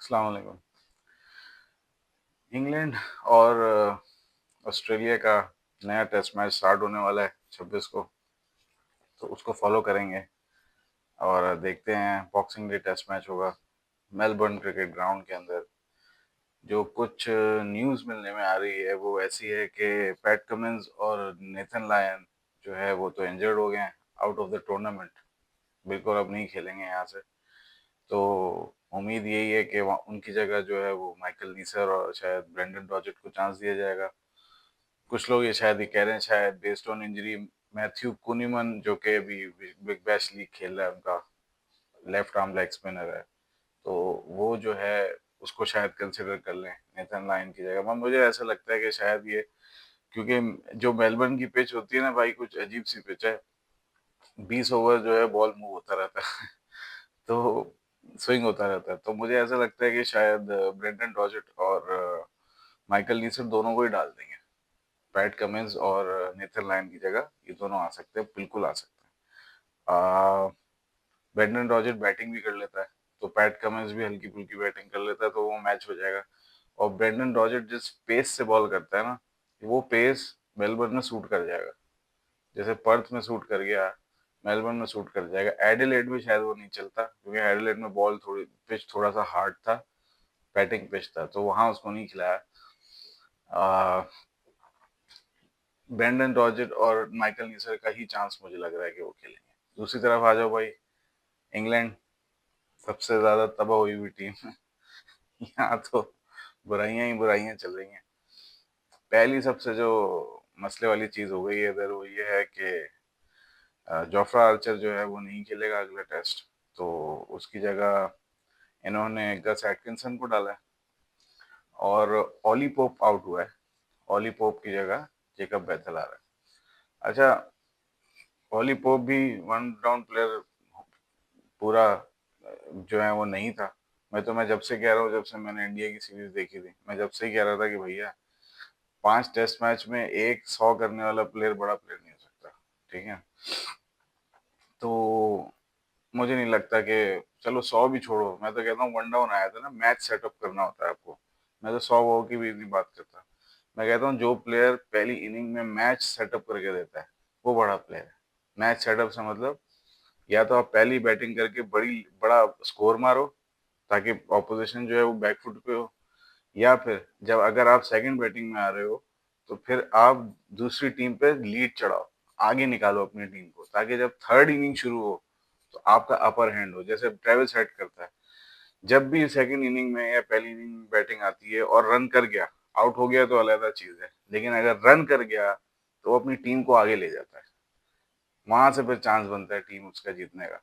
अस्सलाम वालेकुम। इंग्लैंड और ऑस्ट्रेलिया का नया टेस्ट मैच स्टार्ट होने वाला है 26 को। तो उसको फॉलो करेंगे और देखते हैं। बॉक्सिंग डे टेस्ट मैच होगा मेलबर्न क्रिकेट ग्राउंड के अंदर। जो कुछ न्यूज़ मिलने में आ रही है वो ऐसी है कि पैट कमिंस और नेथन लायन जो है वो तो इंजर्ड हो गए हैं, आउट ऑफ द टूर्नामेंट, बिल्कुल अब नहीं खेलेंगे यहाँ से। तो उम्मीद यही है कि उनकी जगह जो है वो माइकल नीसर और शायद ब्रेंडन रॉजर्स को चांस दिया जाएगा। कुछ लोग ये कह रहे हैं शायद बेस्ड ऑन इंजरी मैथ्यू कुनीमन जो कि अभी बिग बैश लीग खेल रहा है, उनका लेफ्ट आर्म लेग स्पिनर है, तो वो जो है उसको शायद कंसिडर कर लें नेथन लायन की जगह। पर मुझे ऐसा लगता है कि शायद ये, क्योंकि जो मेलबर्न की पिच होती है ना भाई, कुछ अजीब सी पिच है। 20 ओवर जो है बॉल मूव होता रहता है तो स्विंग होता रहता है। तो मुझे ऐसा लगता है कि शायद ब्रेंडन रॉजर्स और माइकल नीसन दोनों को ही डाल देंगे। पैट कमिंस और नेथन लायन की जगह ये दोनों आ सकते हैं, बिल्कुल आ सकते हैं। ब्रेंडन रॉजर्स बैटिंग भी कर लेता है, तो पैट कमिंस भी हल्की फुल्की बैटिंग कर लेता है, तो वो मैच हो जाएगा। और ब्रेंडन रॉजर्स जिस पेस से बॉल करता है ना, वो पेस मेलबर्न में सूट कर जाएगा। जैसे पर्थ में सूट कर गया, मेलबर्न में सूट कर जाएगा। एडिलेड में शायद वो नहीं चलता, क्योंकि एडिलेड में बॉल थोड़ी पिच थोड़ा सा हार्ड था, बैटिंग पिच था, तो वहां उसको नहीं खिलाया। ब्रेंडन रॉजर्स और माइकल नीसर का ही चांस मुझे लग रहा है कि वो खेलेंगे। दूसरी तरफ आ जाओ भाई, इंग्लैंड, सबसे ज्यादा तबाह हुई हुई टीम यहाँ तो बुराइयां ही बुराइयां चल रही हैं। पहली सबसे जो मसले वाली चीज हो गई है इधर, वो ये है कि जोफ्रा आर्चर जो है वो नहीं खेलेगा अगला टेस्ट। तो उसकी जगह इन्होंने गस एटकिंसन को डाला है, और ऑली पोप आउट हुआ है। ऑली पोप की जगह जेकब बेथल आ रहा है। अच्छा, ऑली पोप भी वन डाउन प्लेयर पूरा जो है वो नहीं था। मैं जब से कह रहा हूँ, जब से मैंने इंडिया की सीरीज देखी थी, मैं जब से ही कह रहा था कि भैया 5 टेस्ट मैच में एक 100 करने वाला प्लेयर बड़ा प्लेयर नहीं हो सकता। ठीक है, तो मुझे नहीं लगता कि, चलो 100 भी छोड़ो, मैं तो कहता हूँ वन डाउन आया था ना, मैच सेटअप करना होता है आपको। मैं तो 100 की भी नहीं बात करता। मैं कहता हूँ जो प्लेयर पहली इनिंग में मैच सेटअप करके देता है वो बड़ा प्लेयर है। मैच सेटअप से मतलब, या तो आप पहली बैटिंग करके बड़ा स्कोर मारो ताकि ऑपोजिशन जो है वो बैकफुट पे हो, या फिर जब अगर आप सेकंड बैटिंग में आ रहे हो तो फिर आप दूसरी टीम पे लीड चढ़ाओ, आगे निकालो अपनी टीम को, ताकि जब थर्ड इनिंग शुरू हो तो आपका अपर हैंड हो, जैसे ट्रेविस हेड करता है। जब भी सेकंड इनिंग में या पहली इनिंग में बैटिंग आती है और रन कर गया, आउट हो गया तो अलग चीज है, लेकिन अगर रन कर गया तो वो अपनी टीम को आगे ले जाता है, वहां से फिर चांस बनता है टीम उसका जीतने का।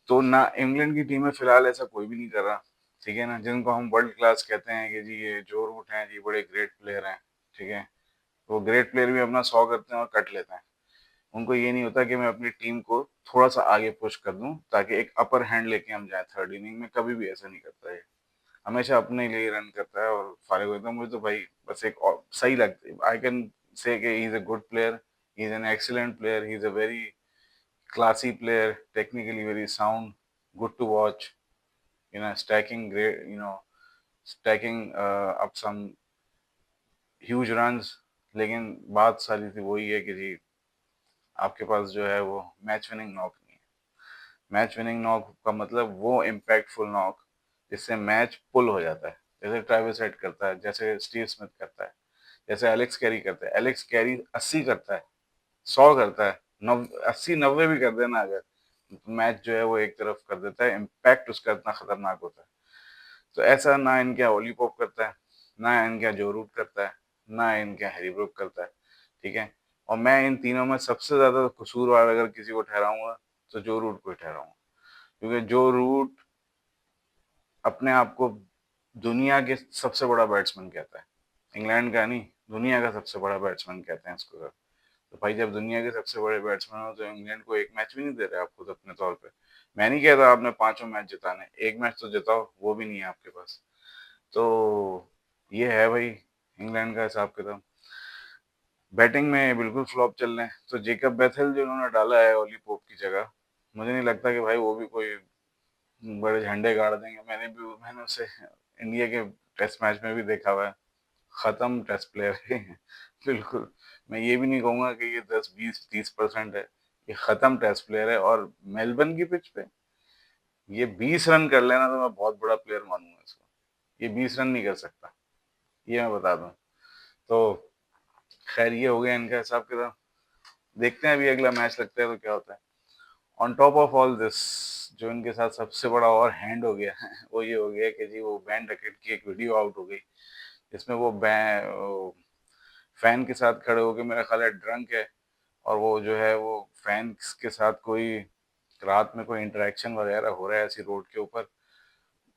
तो ना इंग्लैंड की टीम में फिलहाल ऐसा कोई भी नहीं कर रहा। ठीक है ना, जिनको हम वर्ल्ड क्लास कहते हैं कि जी ये जो रूट हैं जी, बड़े ग्रेट प्लेयर हैं। ठीक है, वो ग्रेट प्लेयर भी अपना 100 करते हैं और कट लेते हैं। उनको ये नहीं होता कि मैं अपनी टीम को थोड़ा सा आगे पुश कर दूं ताकि एक अपर हैंड लेके हम जाए थर्ड इनिंग में। कभी भी ऐसा नहीं करता है, हमेशा अपने लिए रन करता है और फारिग होता है। मुझे तो भाई बस एक सही लगता है, आई कैन से कि he is a good player, he is an excellent player, he is a very classy player, technically very sound, good to watch. Stacking great, stacking up some huge runs. लेकिन बात सारी थी वही है कि जी आपके पास जो है वो मैच विनिंग नॉक नहीं है। मैच विनिंग नॉक का मतलब वो इम्पैक्टफुल नॉक जिससे मैच पुल हो जाता है, जैसे ट्रेविस हेड करता है, जैसे स्टीव स्मिथ करता है, जैसे एलेक्स कैरी करता है। एलेक्स कैरी 80 करता है, 100 करता है, 80 90 भी कर देना अगर, मैच जो है वो एक तरफ कर देता है, इम्पैक्ट उसका इतना खतरनाक होता है। तो ऐसा ना इनके ओलीपॉप करता है, ना इनका जो रूट करता है, ना इनका हैरी ब्रूक करता है। ठीक है, और मैं इन तीनों में सबसे ज्यादा कसूरवार अगर किसी को ठहराऊंगा तो जो रूट को ठहराऊंगा, क्योंकि जो रूट अपने आप को दुनिया के सबसे बड़ा बैट्समैन कहता है, इंग्लैंड का नहीं, दुनिया का सबसे बड़ा बैट्समैन कहते हैं इसको। तो भाई जब दुनिया के सबसे बड़े बैट्समैन हो तो इंग्लैंड को एक मैच भी नहीं दे रहे आप खुद अपने तौर पे। मैं नहीं कहता आपने पांचों मैच जिताने, एक मैच तो जिताओ, वो भी नहीं है आपके पास। तो ये है भाई इंग्लैंड का हिसाब किताब। बैटिंग में बिल्कुल फ्लॉप चल रहे हैं, तो जेकब बेथेल जो उन्होंने डाला है ओली पोप की जगह, मुझे नहीं लगता कि भाई वो भी कोई बड़े झंडे गाड़ देंगे। मैंने उसे इंडिया के टेस्ट मैच में भी देखा हुआ है, खत्म टेस्ट प्लेयर है। बिल्कुल। मैं ये भी नहीं कहूंगा कि ये 10 20 30% है, ये खत्म टेस्ट प्लेयर है। और मेलबर्न की पिच पे ये 20 रन कर लेना तो मैं बहुत बड़ा प्लेयर मानूंगा इसको। ये 20 रन नहीं कर सकता, ये मैं बता दूं। तो खैर ये हो गया इनका हिसाब किताब। देखते हैं अभी अगला मैच लगता है तो क्या होता है। On top of all this, जो इनके साथ सबसे बड़ा और हैंड हो गया है वो ये हो गया कि जी वो बैंड रैकेट की एक वीडियो आउट हो गई, जिसमें वो फैन के साथ खड़े होके, मेरा ख्याल है ड्रंक है, और वो जो है वो फैंस के साथ कोई रात में कोई इंटरेक्शन वगैरह हो रहा है ऐसी रोड के ऊपर,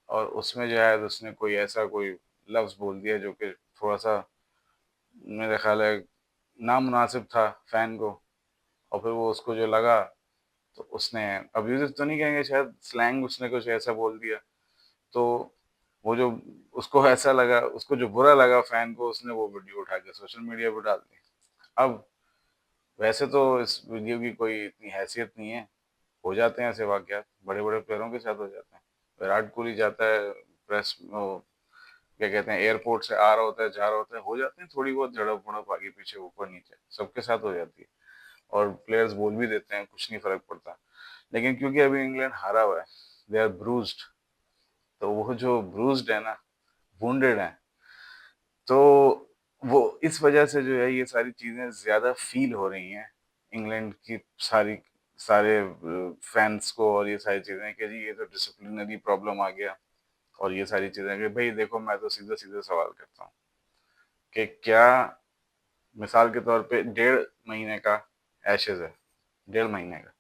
और उसमें जो है उसने कोई ऐसा कोई लफ्ज़ बोल दिया जो कि थोड़ा सा मेरे ख्याल है नामुनासिब था फैन को। और फिर वो उसको जो लगा तो उसने अब्यूज़िव तो नहीं कहेंगे, शायद स्लैंग उसने कुछ ऐसा बोल दिया। तो वो जो उसको ऐसा लगा, उसको जो बुरा लगा फैन को, उसने वो वीडियो उठा के सोशल मीडिया पे डाल दी। अब वैसे तो इस वीडियो की कोई इतनी हैसियत नहीं है, हो जाते हैं ऐसे वाक़यात, बड़े-बड़े प्लेयरों के साथ हो जाते हैं। विराट कोहली जाता है प्रेस वो क्या कहते हैं एयरपोर्ट से आ रहा होता है, जा रहा होता है, हो जाते हैं थोड़ी बहुत झड़प-वड़प आगे पीछे, ऊपर-नीचे, सबके साथ हो जाती है। और प्लेयर्स बोल भी देते हैं, कुछ नहीं फ़र्क पड़ता। लेकिन क्योंकि अभी इंग्लैंड हारा हुआ है, दे आर ब्रूस्ड, तो वो जो ब्रूस्ड है ना, वुंडेड हैं, तो वो इस वजह से जो है ये सारी चीज़ें ज़्यादा फ़ील हो रही हैं इंग्लैंड की सारी सारे फैंस को, और ये सारी चीज़ें कि जी ये तो डिसिप्लिनरी प्रॉब्लम आ गया, और ये सारी चीज़ें कि भाई देखो मैं तो सीधे-सीधे सवाल करता हूँ कि क्या मिसाल के तौर पे 1.5 महीने का एशेज़ है, 1.5 महीने का,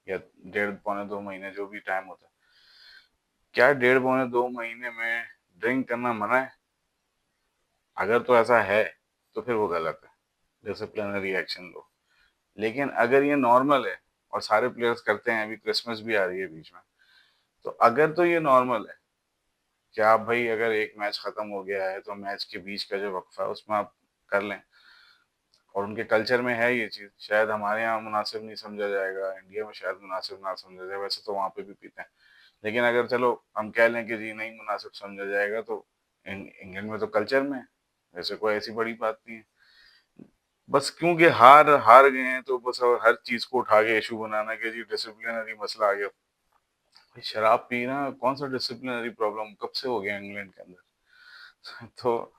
या 1.5 पौने 2 महीने जो भी टाइम होता है, क्या 1.5 पौने 2 महीने में ड्रिंक करना मना है? अगर तो ऐसा है तो फिर वो गलत है, डिसिप्लिनरी एक्शन लो। लेकिन अगर ये नॉर्मल है और सारे प्लेयर्स करते हैं, अभी क्रिसमस भी आ रही है बीच में, तो अगर तो ये नॉर्मल है कि आप भाई अगर एक मैच खत्म हो गया है तो मैच के बीच का जो वक्फा है उसमें आप कर लें, और उनके कल्चर में है ये चीज़, शायद हमारे यहाँ मुनासिब नहीं समझा जाएगा, इंडिया में शायद मुनासिब ना समझा जाए, वैसे तो वहाँ पे भी पीते हैं। लेकिन अगर चलो हम कह लें कि जी नहीं मुनासिब समझा जाएगा, तो इंग्लैंड में तो कल्चर में है, वैसे कोई ऐसी बड़ी बात नहीं है। बस क्योंकि हार हार गए हैं तो बस और हर चीज़ को उठा के इशू बनाना कि जी डिसिप्लिनरी मसला आ गया। भाई शराब पीना कौन सा डिसिप्लिनरी प्रॉब्लम कब से हो गया इंग्लैंड के अंदर? तो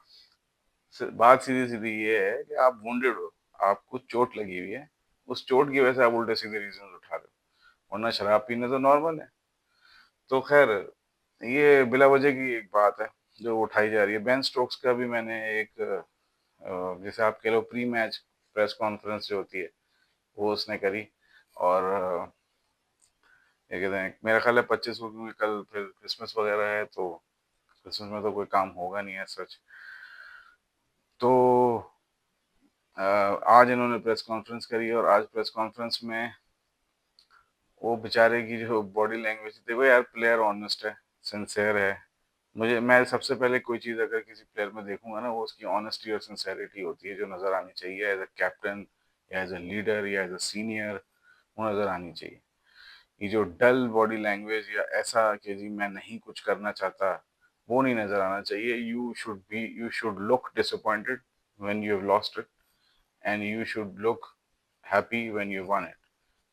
बात सीधी सीधी ये है कि आप वुंडेड हो, आपको चोट लगी हुई है, उस चोट की वजह से आप उल्टे सीधे रीजन उठा रहे हो, वरना शराब पीना तो नॉर्मल है। तो खैर ये बिला वजह की एक बात है जो उठाई जा रही है। बेन स्टोक्स का भी मैंने एक जैसे आप कह लो प्री मैच प्रेस कॉन्फ्रेंस जो होती है वो उसने करी, और क्या कहते हैं मेरा ख्याल है 25 को, क्योंकि कल फिर क्रिसमस वगैरह है, तो क्रिसमस में तो कोई काम होगा नहीं है सच। तो आज इन्होंने प्रेस कॉन्फ्रेंस करी, और आज प्रेस कॉन्फ्रेंस में वो बेचारे की जो बॉडी लैंग्वेज थी, देखो यार प्लेयर ऑनेस्ट है, सिंसियर है। मैं सबसे पहले कोई चीज़ अगर किसी प्लेयर में देखूंगा ना, वो उसकी ऑनेस्टी और सिंसेरिटी होती है जो नज़र आनी चाहिए एज अ कैप्टन, या एज अ लीडर, या एज अ सीनियर, वो नज़र आनी चाहिए। ये जो डल बॉडी लैंग्वेज या ऐसा कि जी मैं नहीं कुछ करना चाहता, वो नहीं नज़र आना चाहिए। You should look disappointed when you have lost it, and you should look happy when you one it.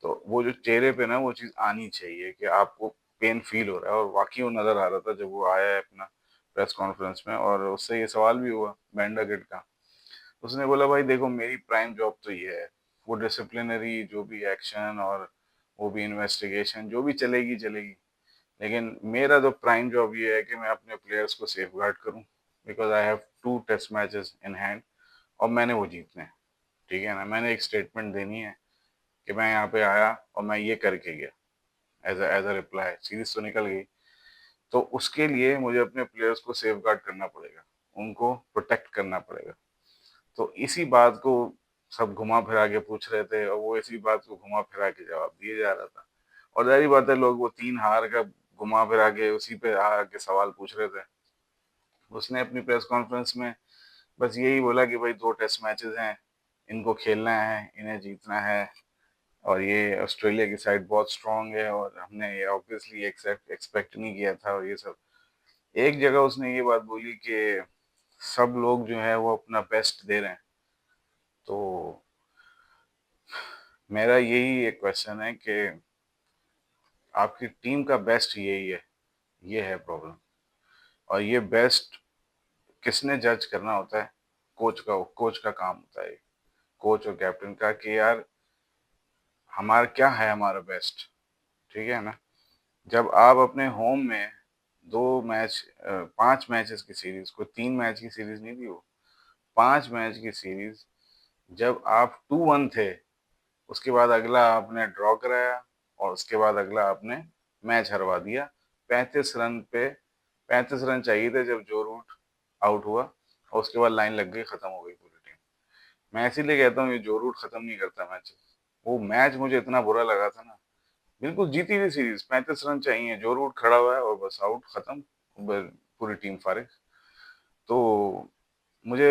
तो वो जो चेहरे पे ना वो चीज़ आनी चाहिए कि आपको पेन फील हो रहा है, और वाकई वो नज़र आ रहा था जब वो आया है अपना प्रेस कॉन्फ्रेंस में, और उससे ये सवाल भी हुआ बैंडा गिड का। उसने बोला भाई देखो मेरी प्राइम जॉब तो ये है, वो डिसिप्लिनरी जो भी एक्शन और वो भी इन्वेस्टिगेशन जो भी चलेगी चलेगी, लेकिन मेरा तो प्राइम जॉब ये है कि मैं अपने प्लेयर्स को सेफ गार्ड करूँ, because I have 2 test matches in hand, और मैंने वो जीतने हैं। ठीक है ना, मैंने एक स्टेटमेंट देनी है कि मैं यहाँ पे आया और मैं ये करके गया, एज अ रिप्लाई सीरीज तो निकल गई। तो उसके लिए मुझे अपने प्लेयर्स को सेफ गार्ड करना पड़ेगा, उनको प्रोटेक्ट करना पड़ेगा। तो इसी बात को सब घुमा फिरा के पूछ रहे थे, और वो इसी बात को घुमा फिरा के जवाब दिए जा रहा था। और जाहिर बात है लोग वो 3 हार का घुमा फिरा के उसी पे आके सवाल पूछ रहे थे। उसने अपनी प्रेस कॉन्फ्रेंस में बस यही बोला कि भाई 2 टेस्ट मैचेस हैं, इनको खेलना है, इन्हें जीतना है, और ये ऑस्ट्रेलिया की साइड बहुत स्ट्रांग है और हमने ये ऑब्वियसली एक्सपेक्ट नहीं किया था। और ये सब एक जगह उसने ये बात बोली कि सब लोग जो है वो अपना बेस्ट दे रहे हैं। तो मेरा यही एक क्वेश्चन है कि आपकी टीम का बेस्ट यही है, ये है प्रॉब्लम। और ये बेस्ट किसने जज करना होता है? कोच का काम होता है, कोच और कैप्टन का, कि यार हमारा क्या है, हमारा बेस्ट। ठीक है ना? जब आप अपने होम में 5 मैचेस की सीरीज, को 3 मैच की सीरीज नहीं थी वो, 5 मैच की सीरीज, जब आप 2-1 थे, उसके बाद अगला आपने ड्रॉ कराया और उसके बाद अगला आपने मैच हरवा दिया 35 रन पे। 35 रन चाहिए थे जब जो रूट आउट हुआ और उसके बाद लाइन लग गई, खत्म हो गई पूरी टीम। मैं इसीलिए कहता हूँ ये जो रूट खत्म नहीं करता मैच। वो मैच मुझे इतना बुरा लगा था ना, बिल्कुल जीती हुई सीरीज, 35 रन चाहिए, जो रूट खड़ा हुआ है और बस आउट, खत्म, पूरी टीम फारिग। तो मुझे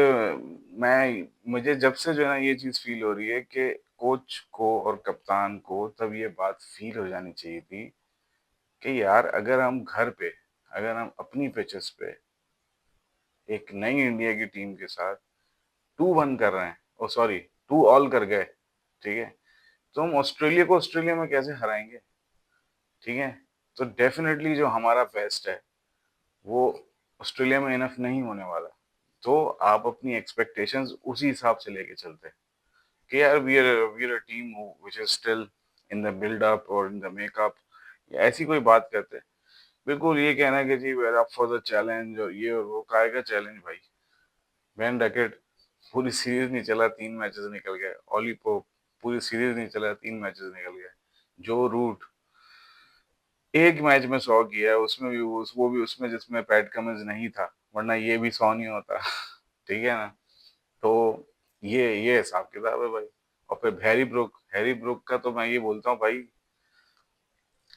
मुझे जब से जो है ना ये चीज फील हो रही है कि कोच को और कप्तान को तब ये बात फील हो जानी चाहिए थी कि यार अगर हम घर पे, अगर हम अपनी पिचेस पे एक नई इंडिया की टीम के साथ 2-1 कर रहे हैं, ओ सॉरी 2-ऑल कर गए, ठीक है, तो हम ऑस्ट्रेलिया को ऑस्ट्रेलिया में कैसे हराएंगे? ठीक है? तो डेफिनेटली जो हमारा बेस्ट है वो ऑस्ट्रेलिया में इनफ नहीं होने वाला। तो आप अपनी एक्सपेक्टेशंस उसी हिसाब से लेके चलते हैं कि यार we are a team which is still in the build up और इन द मेकअप, ऐसी कोई बात करते हैं। बिल्कुल ये कहना है कि जी we are up for the challenge और ये और वो, काहे का चैलेंज भाई? बेन रैकेट पूरी सीरीज नहीं चला, 3 मैचेस निकल गए। ऑली पोप पूरी सीरीज नहीं चला, 3 मैचेस निकल गए। जो रूट एक मैच में 100 किया है, उसमें भी वो भी उसमें जिसमें पैट कमिंस नहीं था, वरना ये भी 100 नहीं होता। ठीक है ना? तो ये हिसाब किताब है भाई। और फिर हैरी ब्रुक का तो मैं ये बोलता हूँ भाई,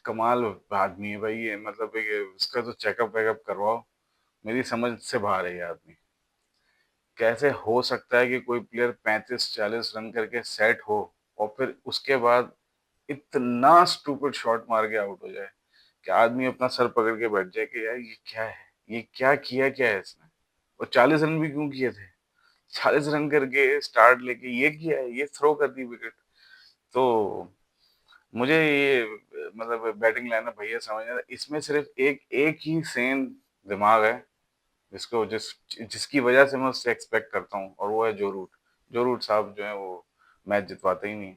कमाल आदमी है भाई ये, मतलब ये उसका तो चेकअप वेकअप करवाओ, मेरी समझ से बाहर है ये आदमी। कैसे हो सकता है कि कोई प्लेयर 35-40 रन करके सेट हो और फिर उसके बाद इतना स्टूपिड शॉट मार के आउट हो जाए कि आदमी अपना सर पकड़ के बैठ जाए कि यार ये क्या है, ये क्या किया, क्या है इसने? और 40 रन भी क्यों किए थे? 40 रन करके स्टार्ट लेके ये किया है, ये थ्रो कर दी विकेट। तो मुझे ये मतलब बैटिंग लाइनअप भैया समझ नहीं आता। इसमें सिर्फ एक एक ही सेन दिमाग है जिसकी वजह से मैं उससे एक्सपेक्ट करता हूँ, और वो है जो रूट। जो रूट साहब जो है वो मैच जितवाते ही नहीं।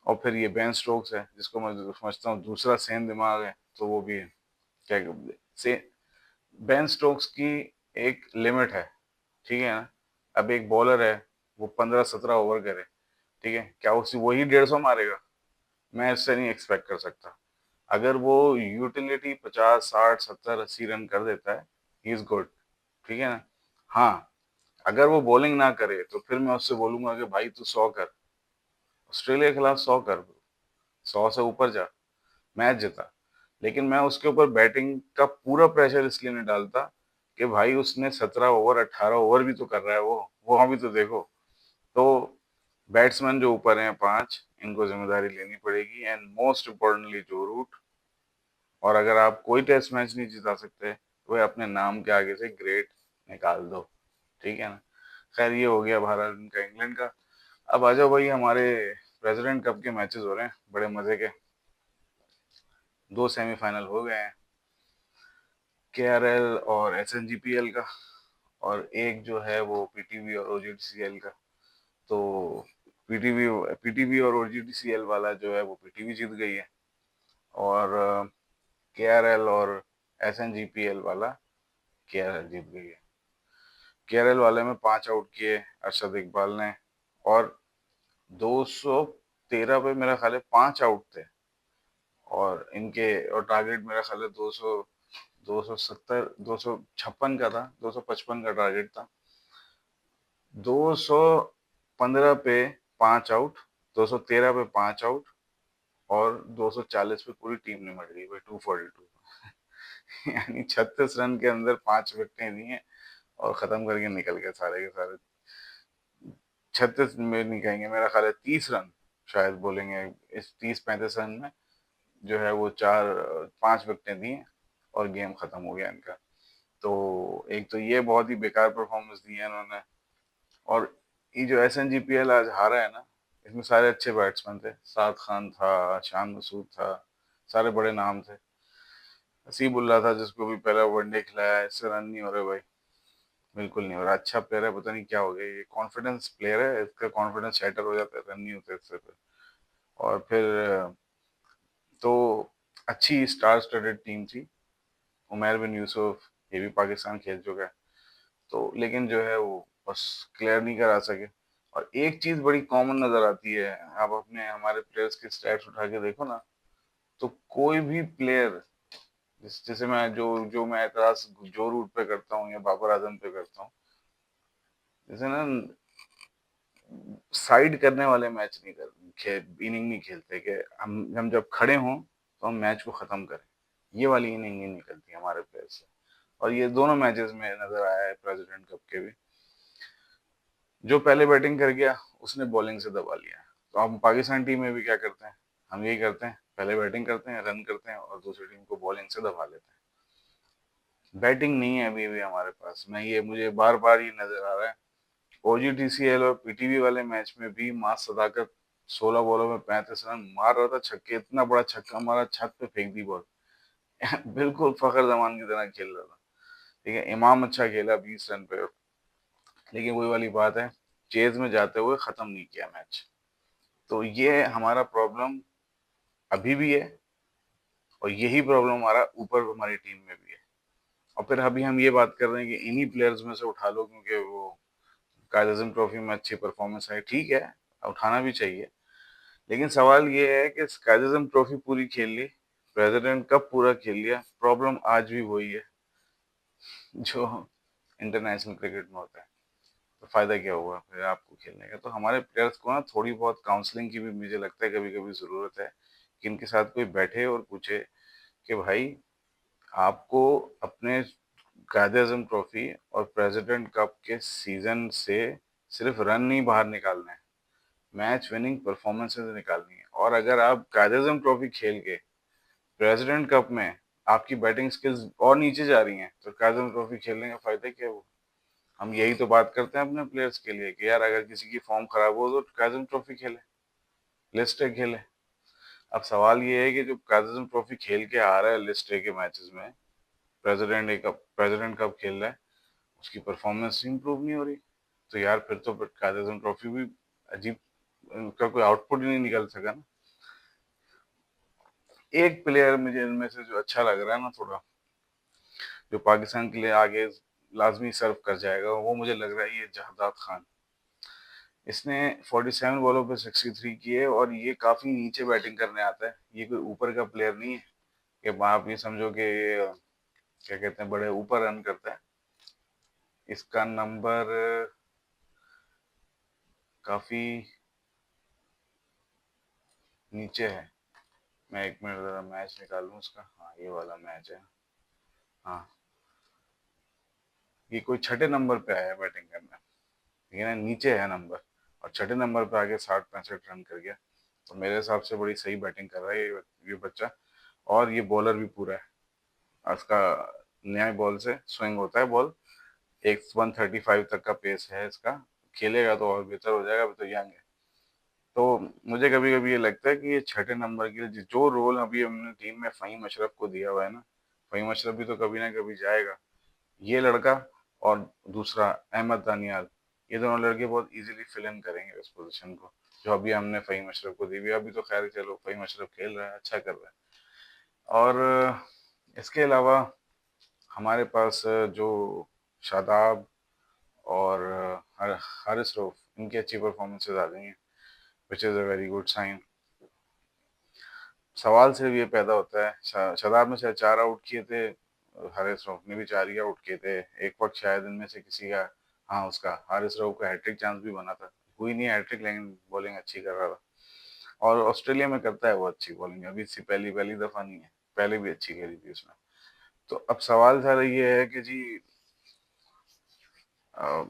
और फिर ये बेन स्टोक्स है जिसको मैं समझता हूँ दूसरा सेन दिमाग है, तो वो भी है। क्या से बेन स्टोक्स की एक लिमिट है, ठीक है ना? अब एक बॉलर है, वो 15-17 ओवर करे, ठीक है, क्या उसी वही 150 मारेगा? मैं इससे नहीं एक्सपेक्ट कर सकता। अगर वो यूटिलिटी 50, 60, 70, 80 रन कर देता है, ही इज गुड। ठीक है ना? हाँ, अगर वो बॉलिंग ना करे तो फिर मैं उससे बोलूंगा कि भाई तू 100 कर, ऑस्ट्रेलिया के खिलाफ 100 कर, 100 से ऊपर जा, मैच जिता। लेकिन मैं उसके ऊपर बैटिंग का पूरा प्रेशर इसलिए नहीं डालता कि भाई उसने 17 ओवर 18 ओवर भी तो कर रहा है, वो हम भी तो देखो। तो बैट्समैन जो ऊपर हैं 5, इनको जिम्मेदारी लेनी पड़ेगी, एंड मोस्ट इम्पोर्टेंटली जो रूट। और अगर आप कोई टेस्ट मैच नहीं जिता सकते तो भाई अपने नाम के आगे से ग्रेट निकाल दो। ठीक है ना? खैर ये हो गया भारत का इंग्लैंड का। अब आ जाओ भाई, हमारे प्रेसिडेंट कप के मैचेस हो रहे हैं बड़े मजे के। 2 सेमीफाइनल हो गए हैं, केआरएल और एसएनजीपीएल का, और एक जो है वो पीटीवी और ओजीसीएल का। तो पीटीवी पीटीवी और ओजीसीएल वाला जो है वो पीटीवी जीत गई है, और केआरएल और एसएनजीपीएल वाला केआरएल जीत गई है। केरल वाले में 5 आउट किए अरशद इकबाल ने, और 213 पे मेरा ख्याल है 5 आउट थे। और इनके और टारगेट मेरा ख्याल है 200, 256 का था, 255 का टारगेट था। 215 पे 5 आउट, 213 पे 5 आउट, और 240 पे पूरी टीम निमट गई भाई, 242। यानी 36 रन के अंदर 5 विकेटें दी हैं और खत्म करके निकल गए सारे के सारे। 36 में नहीं कहेंगे, मेरा ख्याल है 30 रन, शायद बोलेंगे इस 30-35 रन में जो है वो 4-5 विकेटें दी हैं और गेम खत्म हो गया इनका। तो एक तो ये बहुत ही बेकार परफॉर्मेंस दी है इन्होंने। और ये जो SNGPL आज हारा है ना, इसमें सारे अच्छे बैट्समैन थे। साद खान था, शान मसूद था, सारे बड़े नाम थे। हसीबुल्ला था जिसको भी पहला वनडे खिलाया, इससे रन नहीं हो रहे भाई, बिल्कुल नहीं हो रहा। अच्छा प्लेयर है, पता नहीं क्या हो गया, ये कॉन्फिडेंस प्लेयर है, इसका कॉन्फिडेंस शैटर हो जाता है, रन नहीं होते इससे फिर। और फिर तो अच्छी स्टार स्टडेड टीम थी। उमर बिन यूसुफ ये भी पाकिस्तान खेल चुका है, तो लेकिन जो है वो बस क्लियर नहीं करा सके। और एक चीज बड़ी कॉमन नजर आती है, आप अपने हमारे प्लेयर्स के स्टैट्स उठा के देखो ना, तो कोई भी प्लेयर जैसे मैं जो जो मैं एतराज जो रूट पे करता हूँ या बाबर आजम पे करता हूँ, जैसे ना साइड करने वाले मैच नहीं इनिंग नहीं खेलते कि हम जब खड़े हों तो हम मैच को खत्म करें। ये वाली इनिंग नहीं निकलती हमारे प्लेयर से। और ये दोनों मैचेस में नजर आया है प्रेसिडेंट कप के भी। जो पहले बैटिंग कर गया उसने बॉलिंग से दबा लिया। तो हम पाकिस्तान टीम में भी क्या करते हैं, हम यही करते हैं, पहले बैटिंग करते हैं, रन करते हैं और दूसरी टीम को बॉलिंग से दबा लेते हैं। बैटिंग नहीं है अभी भी हमारे पास। मैं ये मुझे बार बार ये नजर आ रहा है। OGTCL और PTV वाले मैच में भी मास सदाकत 16 बॉलों में 35 रन मार रहा था, छक्के, इतना बड़ा छक्का मारा, छत पे फेंक दी बॉल। बिल्कुल फखर जमान की तरह खेल रहा था। ठीक है, इमाम अच्छा खेला 20 रन पे, लेकिन वही वाली बात है, चेज में जाते हुए खत्म नहीं किया मैच। तो ये हमारा प्रॉब्लम अभी भी है, और यही प्रॉब्लम हमारा ऊपर हमारी टीम में भी है। और फिर अभी हम ये बात कर रहे हैं कि इन्हीं प्लेयर्स में से उठा लो क्योंकि वो कायद अज़म ट्रॉफी में अच्छी परफॉर्मेंस है, ठीक है, उठाना भी चाहिए। लेकिन सवाल ये है कि कायद अज़म ट्रॉफी पूरी खेल ली, प्रेसिडेंट कप पूरा खेल लिया, प्रॉब्लम आज भी वही है जो इंटरनेशनल क्रिकेट में होता है। तो फायदा क्या हुआ फिर आपको खेलने का? तो हमारे प्लेयर्स को ना थोड़ी बहुत काउंसलिंग की भी मुझे लगता है कभी कभी जरूरत है, कि इनके साथ कोई बैठे और पूछे कि भाई आपको अपने कायद अज़म ट्रॉफी और प्रेसिडेंट कप के सीजन से सिर्फ रन नहीं बाहर निकालना है, मैच विनिंग परफॉर्मेंसेज निकालनी है। और अगर आप कायद अज़म ट्रॉफी खेल के प्रेसिडेंट कप में आपकी बैटिंग स्किल्स और नीचे जा रही हैं, तो कायद अज़म ट्रॉफी खेलने का फायदा क्या हुआ? हम यही तो बात करते हैं अपने प्लेयर्स के लिए कि यार अगर किसी की फॉर्म खराब हो तो कायद अज़म ट्रॉफी खेले, लिस्ट ए खेले। अब सवाल ये है कि जो कायद अज़म ट्रॉफी खेल के आ रहा है लिस्ट ए के मैचेस में, प्रेसिडेंट कप खेल रहा है, उसकी परफॉर्मेंस इंप्रूव नहीं हो रही। तो यार फिर तो कायद अज़म ट्रॉफी भी अजीब, उनका कोई आउटपुट ही नहीं निकल सका ना। एक प्लेयर मुझे इनमें से जो अच्छा लग रहा है ना थोड़ा, जो पाकिस्तान के लिए आगे लाजमी सर्व कर जाएगा, वो मुझे लग रहा है ये जहदाद खान। इसने 47 बॉलों पे 63 किए, और ये काफी नीचे बैटिंग करने आता है, ये कोई ऊपर का प्लेयर नहीं है कि आप ये समझो कि ये क्या कहते हैं बड़े ऊपर रन करता है। इसका नंबर काफी नीचे है। मैं एक मिनट जरा मैच निकालूं उसका, हाँ ये वाला मैच है। हाँ, ये कोई छठे नंबर पे आया है बैटिंग करने, ठीक है ना, नीचे है नंबर, और छठे नंबर पे आके 60-65 रन कर गया। तो मेरे हिसाब से बड़ी सही बैटिंग कर रहा है ये बच्चा। और ये बॉलर भी पूरा है, इसका नया बॉल से स्विंग होता है बॉल, एक 135 तक का पेस है इसका। खेलेगा तो और बेहतर हो जाएगा, अभी तो यंग है। तो मुझे कभी कभी ये लगता है कि ये छठे नंबर के लिए जो रोल अभी हमने टीम में फ़हीम अशरफ को दिया हुआ है ना, फ़हीम अशरफ भी तो कभी ना कभी जाएगा। ये लड़का और दूसरा अहमद दानियाल, ये दोनों लड़के बहुत इजीली फिल इन करेंगे उस पोजीशन को जो अभी हमने फ़हीम अशरफ को दी हुई है। अभी तो खैर चलो फ़हीम अशरफ खेल रहा है, अच्छा कर रहा है। और इसके अलावा हमारे पास जो शादाब और हारिस रऊफ, इनकी अच्छी परफॉर्मेंसेज आ गई हैं, which is a very good sign. सवाल सिर्फ ये पैदा होता है, शादाब ने शायद 4 आउट किए थे, हारिस रऊफ ने भी 4 ही आउट किए थे। एक वक्त शायद इनमें से किसी का, हाँ उसका, हारिस रऊफ का हैट्रिक चांस भी बना था, हुई नहीं हैट्रिक, लेकिन बॉलिंग अच्छी कर रहा था। और ऑस्ट्रेलिया में करता है वो अच्छी बॉलिंग, अभी इससे पहली पहली दफा नहीं है, पहले भी अच्छी खेली थी उसने। तो अब सवाल सारा ये है कि जी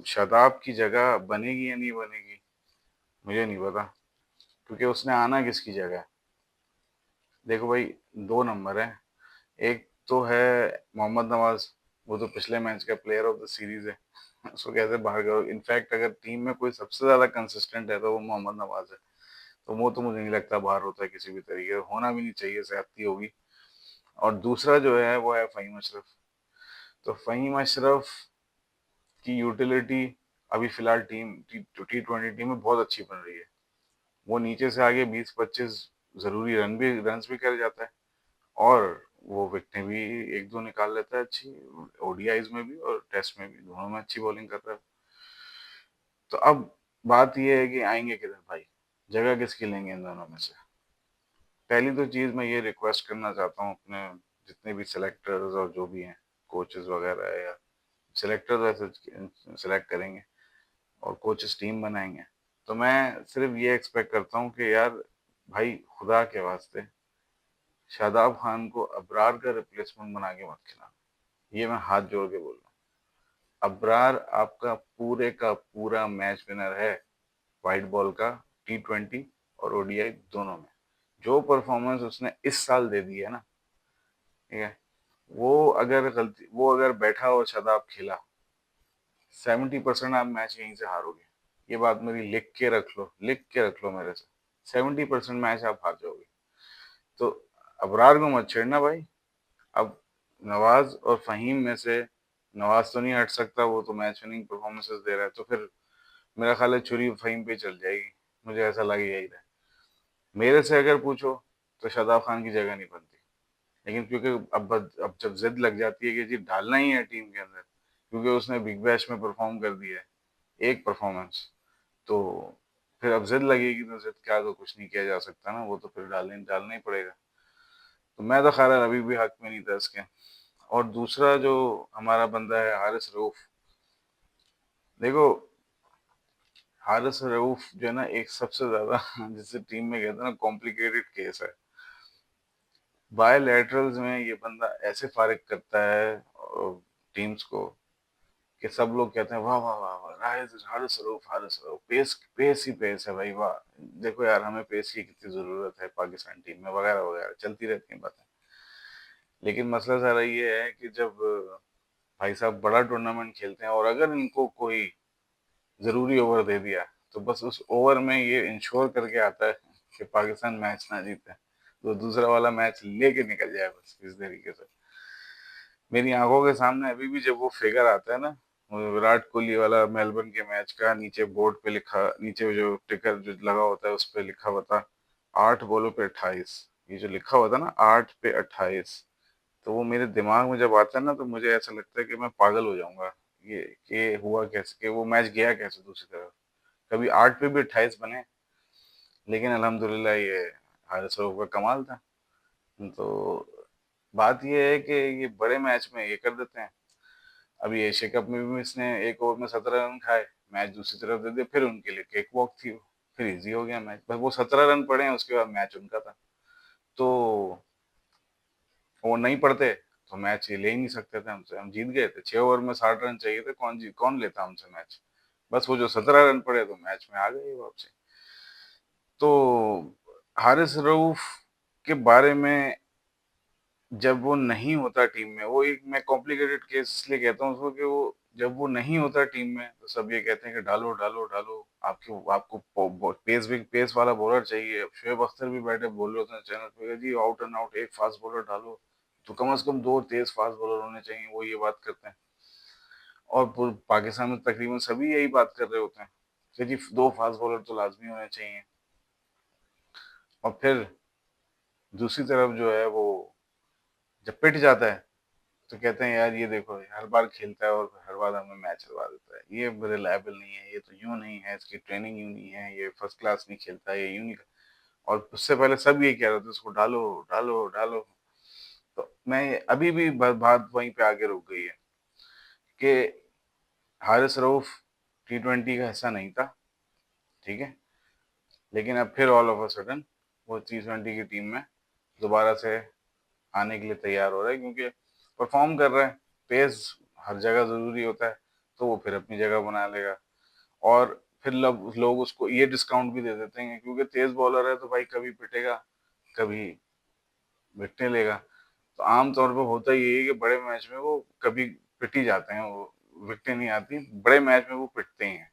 शादाब की जगह बनेगी या नहीं बनेगी, मुझे नहीं पता। क्योंकि उसने आना किसकी जगह है। देखो भाई, दो नंबर है। एक तो है मोहम्मद नवाज, वो तो पिछले मैच का प्लेयर ऑफ द सीरीज है। उसको कैसे बाहर करो? इनफैक्ट अगर टीम में कोई सबसे ज्यादा कंसिस्टेंट है तो वो मोहम्मद नवाज है। तो वो तो मुझे नहीं लगता बाहर होता है किसी भी तरीके से, होना भी नहीं चाहिए, ज्यादती होगी। और दूसरा जो है वो है फ़हीम अशरफ। तो फ़हीम अशरफ की यूटिलिटी अभी फिलहाल टी 20 टीम में बहुत अच्छी बन रही है। वो नीचे से आगे 20-25 जरूरी रन्स भी कर जाता है, और वो विकेटें भी एक दो निकाल लेता है अच्छी, ओडीआईज में भी और टेस्ट में भी, दोनों में अच्छी बॉलिंग करता है। तो अब बात ये है कि आएंगे किधर भाई, जगह किसकी लेंगे इन दोनों में से। पहली तो चीज मैं ये रिक्वेस्ट करना चाहता हूँ अपने जितने भी सिलेक्टर्स और जो भी हैं, कोचेस वगैरह है, या सिलेक्टर्स ऐसे सिलेक्ट करेंगे और कोचेस टीम बनाएंगे, तो मैं सिर्फ ये एक्सपेक्ट करता हूँ कि यार भाई, खुदा के वास्ते शादाब खान को अबरार का रिप्लेसमेंट बना के मत खिलाना। ये मैं हाथ जोड़ के बोल रहा हूँ। अबरार आपका पूरे का पूरा मैच विनर है, वाइट बॉल का, टी 20 और ओडीआई दोनों में। जो परफॉर्मेंस उसने इस साल दे दी है ना, ठीक है, वो अगर बैठा और शादाब खेला, 70% आप मैच यहीं से हारोगे। ये बात मेरी लिख के रख लो, लिख के रख लो मेरे से। 70% मैच आप हार जाओगे। तो अबरार को मत छेड़ना भाई। अब नवाज और फहीम में से नवाज तो नहीं हट सकता, वो तो मैच विनिंग परफॉर्मेंसेस दे रहा है, तो फिर मेरा ख्याल है छुरी फहीम पे ही चल जाएगी। मुझे ऐसा लग यही रहा है। मेरे से अगर पूछो तो शादाब खान की जगह नहीं बनती। लेकिन क्योंकि अब जब जिद लग जाती है कि जी डालना ही है टीम के अंदर, क्योंकि उसने बिग बैश में परफॉर्म कर दिया है एक परफॉर्मेंस, तो फिर अब जिद लगेगी तो जिद क्या, तो कुछ नहीं किया जा सकता ना, वो तो फिर डालने डालना ही पड़ेगा। तो मैं तो खैर अभी भी हक में नहीं था इसके। और दूसरा जो हमारा बंदा है हारिस रऊफ, देखो, हारिस रऊफ जो है ना, एक सबसे ज्यादा जिसे टीम में कहते हैं ना कॉम्प्लिकेटेड केस है। बायलैटरल्स में ये बंदा ऐसे फारिग करता है टीम्स को कि सब लोग कहते हैं वाह वाह वाह वाह, हारिस हारिस रऊफ, हारिस रऊफ, पेस पेस ही पेस है भाई, वाह। देखो यार, हमें पेस की कितनी जरूरत है पाकिस्तान टीम में, वगैरह वगैरह चलती रहती हैं बातें। लेकिन मसला सारा ये है कि जब भाई साहब बड़ा टूर्नामेंट खेलते हैं और अगर इनको कोई जरूरी ओवर दे दिया, तो बस उस ओवर में ये इंश्योर करके आता है कि पाकिस्तान मैच ना जीते, तो दूसरा वाला मैच लेके निकल जाए बस इस तरीके से। मेरी आंखों के सामने अभी भी जब वो फिगर आता है ना, वो विराट कोहली वाला मेलबर्न के मैच का, नीचे बोर्ड पे लिखा, नीचे जो टिकर जो लगा होता है उस पे लिखा हुआ था 8 बॉलों पे 28, ये जो लिखा हुआ था ना 8 पे 28, तो वो मेरे दिमाग में जब आता है ना, तो मुझे ऐसा लगता है कि मैं पागल हो जाऊंगा। ये हुआ कैसे, कि वो मैच गया कैसे दूसरी तरफ, कभी 8 पे भी 28 बने। लेकिन अल्हम्दुलिल्लाह ये हारिस रऊफ का कमाल था। तो बात ये है कि ये बड़े मैच में ये कर देते हैं। अभी एशिया कप में भी इसने एक ओवर में 17 रन खाए, मैच दूसरी तरफ दे दिया, फिर उनके लिए केक वॉक थी वो, फिर इजी हो गया मैच, बस वो 17 रन पड़े हैं, उसके बाद मैच उनका था। तो वो नहीं पड़ते तो मैच ये ले ही नहीं सकते थे हमसे, हम जीत गए थे, 6 ओवर में 60 रन चाहिए थे, कौन लेता हमसे मैच। बस वो जो 17 रन पड़े तो मैच में आ गए वापसी। तो हारिस रऊफ के बारे में, जब वो नहीं होता टीम में, वो एक, मैं कॉम्प्लिकेटेड केस इसलिए कहता हूँ उसको कि वो जब वो नहीं होता टीम में तो सब ये कहते हैं कि डालो डालो डालो, आपको आपको पेस वाला बॉलर चाहिए। अब शोएब अख्तर भी बैठे बोल रहे होते हैं चैनल पे, जी आउट एंड आउट एक फास्ट बॉलर डालो, तो कम से कम दो तेज फास्ट बॉलर होने चाहिए, वो ये बात करते हैं। और पाकिस्तान में तकरीबन सभी यही बात कर रहे होते हैं कि जी दो फास्ट बॉलर तो लाजमी होने चाहिए। और फिर दूसरी तरफ जो है वो जब पिट जाता है तो कहते हैं यार ये देखो, हर बार खेलता है और हर बार हमें मैच हरवा देता है, ये रिलायबल नहीं है, ये तो यूं नहीं है, इसकी ट्रेनिंग यूं नहीं है, ये फर्स्ट क्लास नहीं खेलता, ये यूं नहीं। और उससे पहले सब ये कह रहे थे उसको डालो डालो डालो। तो मैं अभी भी बात वहीं पे आगे रुक गई है कि हारिस रऊफ टी 20 का हिस्सा नहीं था, ठीक है, लेकिन अब फिर ऑल ऑफ अ सडन वो टी 20 की टीम में दोबारा से आने के लिए तैयार हो रहा है, क्योंकि परफॉर्म कर रहा है। पेस हर जगह जरूरी होता है, तो वो फिर अपनी जगह बना लेगा। और फिर लोग उसको ये डिस्काउंट भी दे देते हैं क्योंकि तेज बॉलर है तो भाई कभी पिटेगा, कभी विकटें लेगा। तो आम तौर पे होता ही है कि बड़े मैच में वो कभी पिट ही जाते हैं, वो विकटें नहीं आती, बड़े मैच में वो पिटते ही हैं।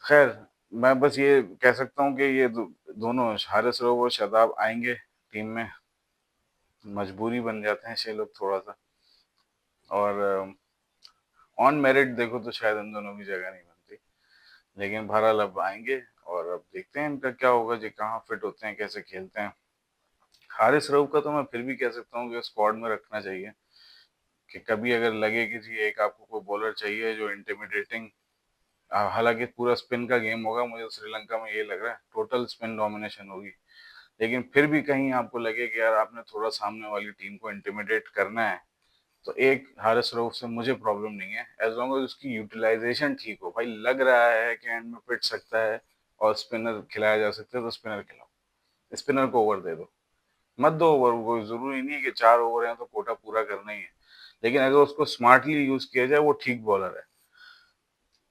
खैर, मैं बस ये कह सकता हूँ कि ये दोनों हारिस रऊफ और शादाब आएंगे टीम में, मजबूरी बन जाते हैं ये लोग थोड़ा सा। और ऑन मेरिट देखो तो शायद इन दोनों की जगह नहीं बनती, लेकिन बहरहाल अब आएंगे और अब देखते हैं इनका क्या होगा जी, कहाँ फिट होते हैं, कैसे खेलते हैं। हारिस रऊफ का तो मैं फिर भी कह सकता हूँ कि स्क्वाड में रखना चाहिए, कि कभी अगर लगे कि जी एक आपको कोई बॉलर चाहिए जो इंटिमिडेटिंग, हालांकि पूरा स्पिन का गेम होगा, मुझे श्रीलंका में ये लग रहा है टोटल स्पिन डोमिनेशन होगी, लेकिन फिर भी कहीं आपको लगे कि यार आपने थोड़ा सामने वाली टीम को इंटिमिडेट करना है, तो एक हारिस रऊफ से मुझे प्रॉब्लम नहीं है, एज लॉन्ग एज उसकी यूटिलाइजेशन ठीक हो। भाई लग रहा है कि एंड में पिट सकता है और स्पिनर खिलाया जा सकता है तो स्पिनर खिलाओ, स्पिनर को ओवर दे दो, मत दो ओवर, कोई जरूरी नहीं है कि 4 ओवर है तो कोटा पूरा करना ही है, लेकिन अगर उसको स्मार्टली यूज किया जाए वो ठीक बॉलर है।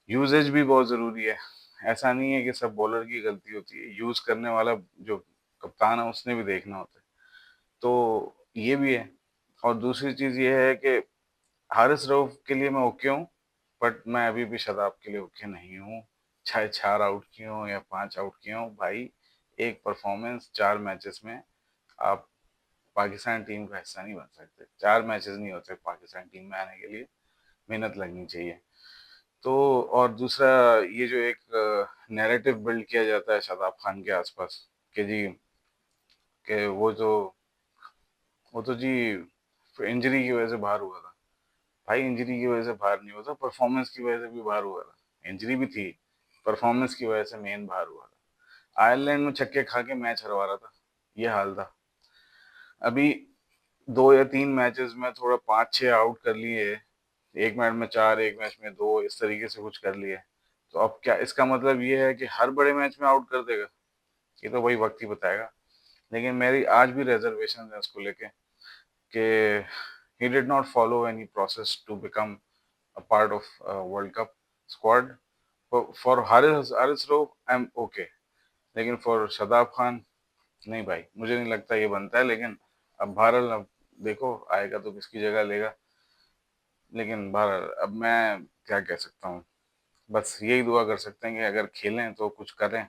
यूजेज भी बहुत जरूरी है, ऐसा नहीं है कि सब बॉलर की गलती होती है, यूज करने वाला जो कप्तान है उसने भी देखना होता है। तो ये भी है। और दूसरी चीज ये है कि हारिस रऊफ के लिए मैं ओके हूँ, बट मैं अभी भी शादाब के लिए ओके नहीं हूँ। चाहे 4 आउट किए हों या 5 आउट किए हों भाई, एक परफॉर्मेंस 4 मैचेस में आप पाकिस्तान टीम का हिस्सा नहीं बन सकते। 4 मैचेस नहीं होते पाकिस्तान टीम में आने के लिए, मेहनत लगनी चाहिए। तो और दूसरा, ये जो एक नैरेटिव बिल्ड किया जाता है शादाब खान के आसपास कि जी कि वो तो जी इंजरी की वजह से बाहर हुआ था। भाई इंजरी की वजह से बाहर नहीं होता, परफॉर्मेंस की वजह से भी बाहर हुआ था, इंजरी भी थी, परफॉर्मेंस की वजह से मेन बाहर हुआ था। आयरलैंड में छक्के खा के मैच हरवा रहा था, ये हाल था। अभी 2 या 3 मैचेस में थोड़ा 5-6 आउट कर लिए, एक मैच में 4, एक मैच में 2, इस तरीके से कुछ कर लिए। तो अब क्या इसका मतलब ये है कि हर बड़े मैच में आउट कर देगा? ये तो वही वक्त ही बताएगा। लेकिन मेरी आज भी रिजर्वेशन है उसको लेके कि he did not follow any process to become a part of World Cup squad. For Haris Rauf, I'm okay. लेकिन फॉर शादाब खान नहीं भाई, मुझे नहीं लगता ये बनता है। लेकिन अब बहरहाल, अब देखो आएगा तो किसकी जगह लेगा। लेकिन बहरहाल अब मैं क्या कह सकता हूँ, बस यही दुआ कर सकते हैं कि अगर खेलें तो कुछ करें,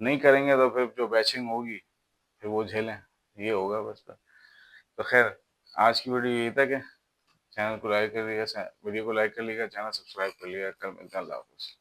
नहीं करेंगे तो फिर जो बैचिंग होगी फिर वो झेलें, ये होगा बस। तो खैर, आज की वीडियो यही तक है। चैनल को लाइक कर लिया, वीडियो को लाइक कर लिया, चैनल सब्सक्राइब कर लिया। कल मिलते हैं, अल्लाह हाफ़िज़।